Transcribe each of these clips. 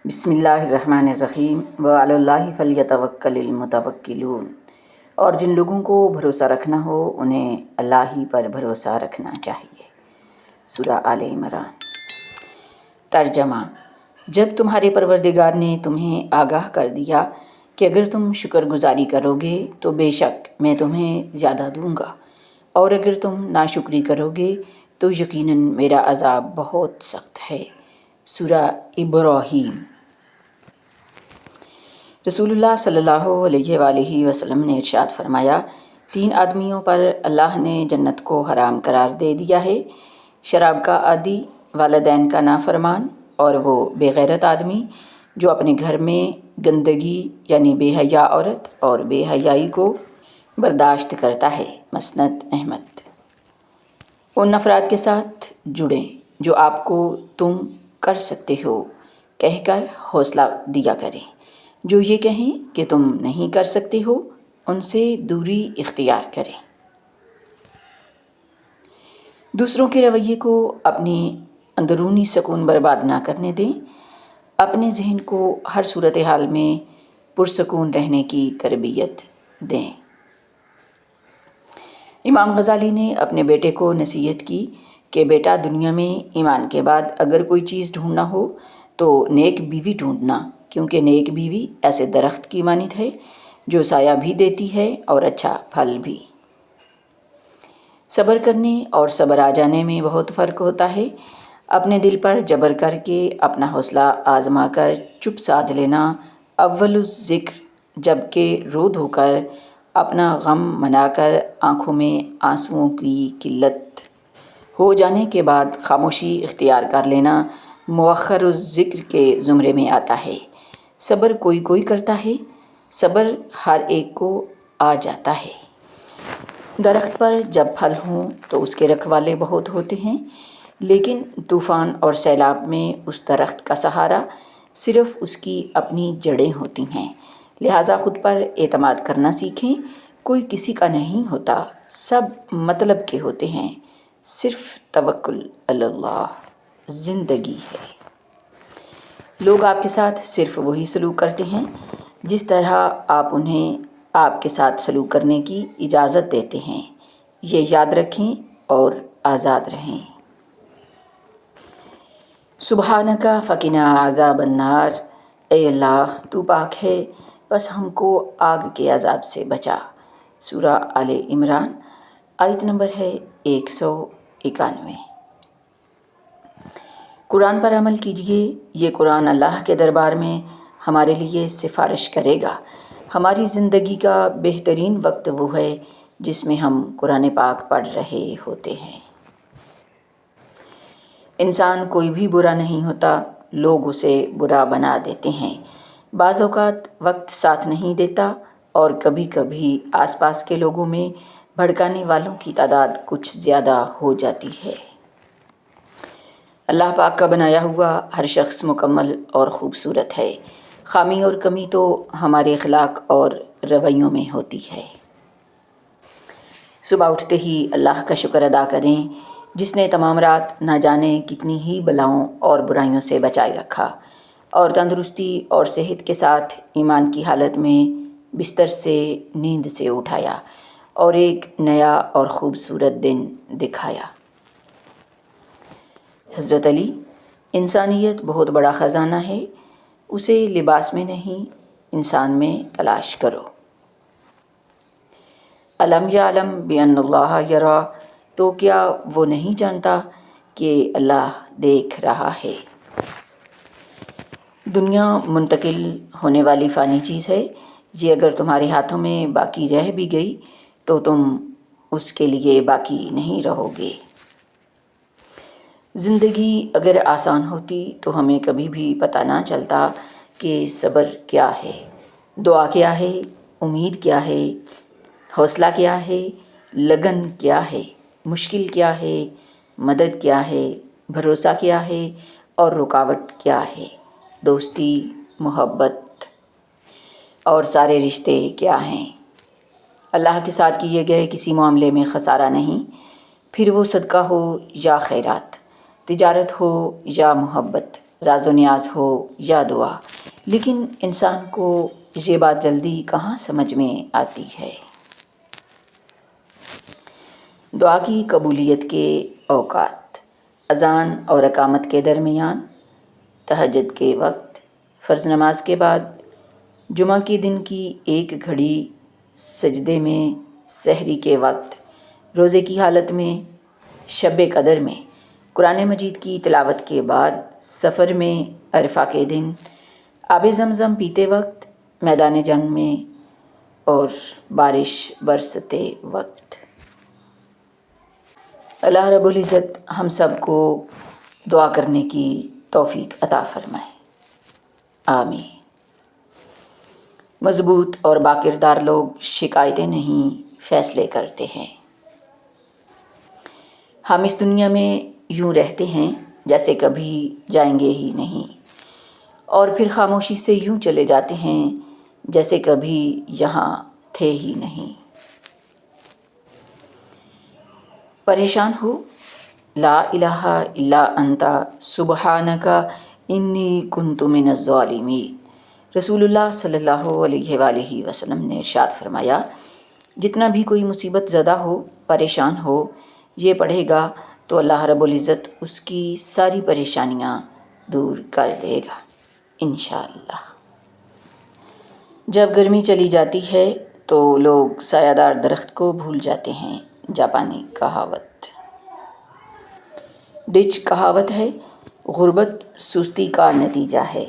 بسم اللہ الرحمن الرحیم وعلی اللہ فلیتوکل المتوکلون۔ اور جن لوگوں کو بھروسہ رکھنا ہو انہیں اللہ ہی پر بھروسہ رکھنا چاہیے۔ سورہ آل عمران۔ ترجمہ: جب تمہارے پروردگار نے تمہیں آگاہ کر دیا کہ اگر تم شکر گزاری کرو گے تو بے شک میں تمہیں زیادہ دوں گا، اور اگر تم ناشکری کرو گے تو یقیناً میرا عذاب بہت سخت ہے۔ سورہ ابراہیم۔ رسول اللہ صلی اللہ علیہ وآلہ وسلم نے ارشاد فرمایا، 3 آدمیوں پر اللہ نے جنت کو حرام قرار دے دیا ہے: شراب کا عادی، والدین کا نافرمان، اور وہ بے غیرت آدمی جو اپنے گھر میں گندگی یعنی بے حیا عورت اور بے حیائی کو برداشت کرتا ہے۔ مسند احمد۔ ان افراد کے ساتھ جڑیں جو آپ کو تم کر سکتے ہو کہہ کر حوصلہ دیا کریں، جو یہ کہیں کہ تم نہیں کر سکتے ہو ان سے دوری اختیار کریں۔ دوسروں کے رویے کو اپنی اندرونی سکون برباد نہ کرنے دیں۔ اپنے ذہن کو ہر صورتحال میں پرسکون رہنے کی تربیت دیں۔ امام غزالی نے اپنے بیٹے کو نصیحت کی کہ بیٹا، دنیا میں ایمان کے بعد اگر کوئی چیز ڈھونڈنا ہو تو نیک بیوی ڈھونڈنا، کیونکہ نیک بیوی ایسے درخت کی مانند ہے جو سایہ بھی دیتی ہے اور اچھا پھل بھی۔ صبر کرنے اور صبر آ جانے میں بہت فرق ہوتا ہے۔ اپنے دل پر جبر کر کے اپنا حوصلہ آزما کر چپ سادھ لینا اول الذکر، جبکہ رو دھو کر اپنا غم منا کر آنکھوں میں آنسوؤں کی قلت ہو جانے کے بعد خاموشی اختیار کر لینا مؤخر الذکر کے زمرے میں آتا ہے۔ صبر کوئی کوئی کرتا ہے، صبر ہر ایک کو آ جاتا ہے۔ درخت پر جب پھل ہوں تو اس کے رکھوالے بہت ہوتے ہیں، لیکن طوفان اور سیلاب میں اس درخت کا سہارا صرف اس کی اپنی جڑیں ہوتی ہیں۔ لہٰذا خود پر اعتماد کرنا سیکھیں۔ کوئی کسی کا نہیں ہوتا، سب مطلب کے ہوتے ہیں، صرف توکل اللہ زندگی ہے۔ لوگ آپ کے ساتھ صرف وہی سلوک کرتے ہیں جس طرح آپ انہیں آپ کے ساتھ سلوک کرنے کی اجازت دیتے ہیں۔ یہ یاد رکھیں اور آزاد رہیں۔ سبحانک فقنا عذاب النار۔ اے اللہ، تو پاک ہے، بس ہم کو آگ کے عذاب سے بچا۔ سورہ آل عمران، آیت نمبر ہے 191۔ قرآن پر عمل کیجیے۔ یہ قرآن اللہ کے دربار میں ہمارے لیے سفارش کرے گا۔ ہماری زندگی کا بہترین وقت وہ ہے جس میں ہم قرآن پاک پڑھ رہے ہوتے ہیں۔ انسان کوئی بھی برا نہیں ہوتا، لوگ اسے برا بنا دیتے ہیں۔ بعض اوقات وقت ساتھ نہیں دیتا اور کبھی کبھی آس پاس کے لوگوں میں بھڑکانے والوں کی تعداد کچھ زیادہ ہو جاتی ہے۔ اللہ پاک کا بنایا ہوا ہر شخص مکمل اور خوبصورت ہے۔ خامی اور کمی تو ہمارے اخلاق اور رویوں میں ہوتی ہے۔ صبح اٹھتے ہی اللہ کا شکر ادا کریں جس نے تمام رات نہ جانے کتنی ہی بلاؤں اور برائیوں سے بچائے رکھا، اور تندرستی اور صحت کے ساتھ ایمان کی حالت میں بستر سے نیند سے اٹھایا اور ایک نیا اور خوبصورت دن دکھایا۔ حضرت علی: انسانیت بہت بڑا خزانہ ہے، اسے لباس میں نہیں انسان میں تلاش کرو۔ الم یعلم بان اللہ یری، تو کیا وہ نہیں جانتا کہ اللہ دیکھ رہا ہے۔ دنیا منتقل ہونے والی فانی چیز ہے، یہ اگر تمہارے ہاتھوں میں باقی رہ بھی گئی تو تم اس کے لیے باقی نہیں رہو گے۔ زندگی اگر آسان ہوتی تو ہمیں کبھی بھی پتہ نہ چلتا کہ صبر کیا ہے، دعا کیا ہے، امید کیا ہے، حوصلہ کیا ہے، لگن کیا ہے، مشکل کیا ہے، مدد کیا ہے، بھروسہ کیا ہے اور رکاوٹ کیا ہے، دوستی، محبت اور سارے رشتے کیا ہیں۔ اللہ کے ساتھ کیے گئے کسی معاملے میں خسارہ نہیں، پھر وہ صدقہ ہو یا خیرات، تجارت ہو یا محبت، راز و نیاز ہو یا دعا، لیکن انسان کو یہ بات جلدی کہاں سمجھ میں آتی ہے۔ دعا کی قبولیت کے اوقات: اذان اور اقامت کے درمیان، تہجد کے وقت، فرض نماز کے بعد، جمعہ کے دن کی ایک گھڑی سجدے میں، سحری کے وقت، روزے کی حالت میں، شب قدر میں، قرآن مجید کی تلاوت کے بعد، سفر میں، عرفہ کے دن، آب زمزم پیتے وقت، میدان جنگ میں اور بارش برستے وقت۔ اللہ رب العزت ہم سب کو دعا کرنے کی توفیق عطا فرمائے، آمین۔ مضبوط اور باکردار لوگ شکایتیں نہیں، فیصلے کرتے ہیں۔ ہم اس دنیا میں یوں رہتے ہیں جیسے کبھی جائیں گے ہی نہیں، اور پھر خاموشی سے یوں چلے جاتے ہیں جیسے کبھی یہاں تھے ہی نہیں۔ پریشان ہو؟ لا الہ الا انت سبحانک انی کنت من الظالمین۔ رسول اللہ صلی اللہ علیہ وآلہ وسلم نے ارشاد فرمایا، جتنا بھی کوئی مصیبت زدہ ہو، پریشان ہو، یہ پڑھے گا تو اللہ رب العزت اس کی ساری پریشانیاں دور کر دے گا انشاءاللہ۔ جب گرمی چلی جاتی ہے تو لوگ سایہ دار درخت کو بھول جاتے ہیں، جاپانی کہاوت۔ ڈچ کہاوت ہے، غربت سستی کا نتیجہ ہے۔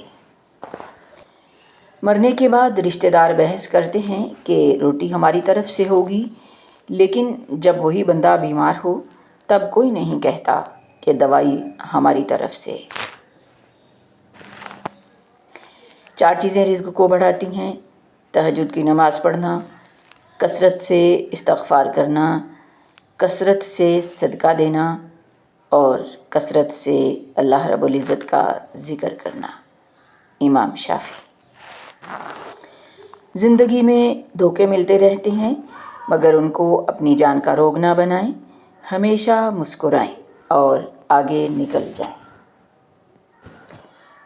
مرنے کے بعد رشتہ دار بحث کرتے ہیں کہ روٹی ہماری طرف سے ہوگی، لیکن جب وہی بندہ بیمار ہو تب کوئی نہیں کہتا کہ دوائی ہماری طرف سے۔ 4 چیزیں رزق کو بڑھاتی ہیں: تہجد کی نماز پڑھنا، کثرت سے استغفار کرنا، کثرت سے صدقہ دینا اور کثرت سے اللہ رب العزت کا ذکر کرنا۔ امام شافعی۔ زندگی میں دھوکے ملتے رہتے ہیں، مگر ان کو اپنی جان کا روگ نہ بنائیں، ہمیشہ مسکرائیں اور آگے نکل جائیں۔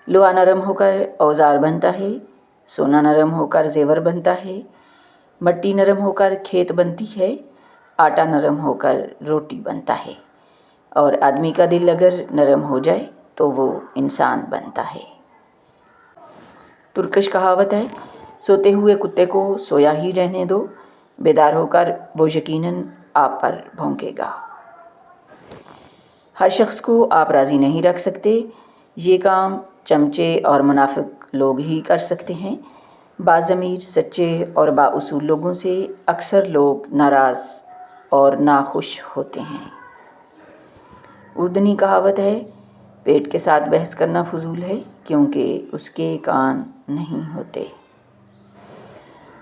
لوہا نرم ہو کر اوزار بنتا ہے، سونا نرم ہو کر زیور بنتا ہے، مٹی نرم ہو کر کھیت بنتی ہے، آٹا نرم ہو کر روٹی بنتا ہے، اور آدمی کا دل اگر نرم ہو جائے تو وہ انسان بنتا ہے۔ ترکش کہاوت ہے، سوتے ہوئے کتے کو سویا ہی رہنے دو، بیدار ہو کر وہ یقیناً آپ پر بھونکے گا۔ ہر شخص کو آپ راضی نہیں رکھ سکتے، یہ کام چمچے اور منافق لوگ ہی کر سکتے ہیں۔ باضمیر، سچے اور بااصول لوگوں سے اکثر لوگ ناراض اور ناخوش ہوتے ہیں۔ اردنی کہاوت ہے، پیٹ کے ساتھ بحث کرنا فضول ہے کیونکہ اس کے کان نہیں ہوتے۔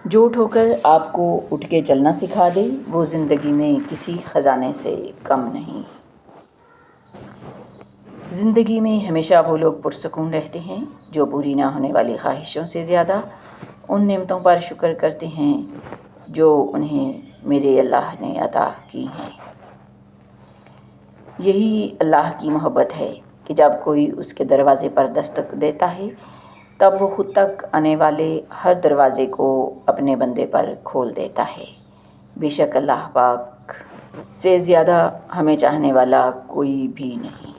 جو اٹھ کر آپ کو اٹھ کے چلنا سکھا دے وہ زندگی میں کسی خزانے سے کم نہیں۔ زندگی میں ہمیشہ وہ لوگ پرسکون رہتے ہیں جو پوری نہ ہونے والی خواہشوں سے زیادہ ان نعمتوں پر شکر کرتے ہیں جو انہیں میرے اللہ نے عطا کی ہیں۔ یہی اللہ کی محبت ہے کہ جب کوئی اس کے دروازے پر دستک دیتا ہے تب وہ خود تک آنے والے ہر دروازے کو اپنے بندے پر کھول دیتا ہے۔ بے شک اللہ پاک سے زیادہ ہمیں چاہنے والا کوئی بھی نہیں۔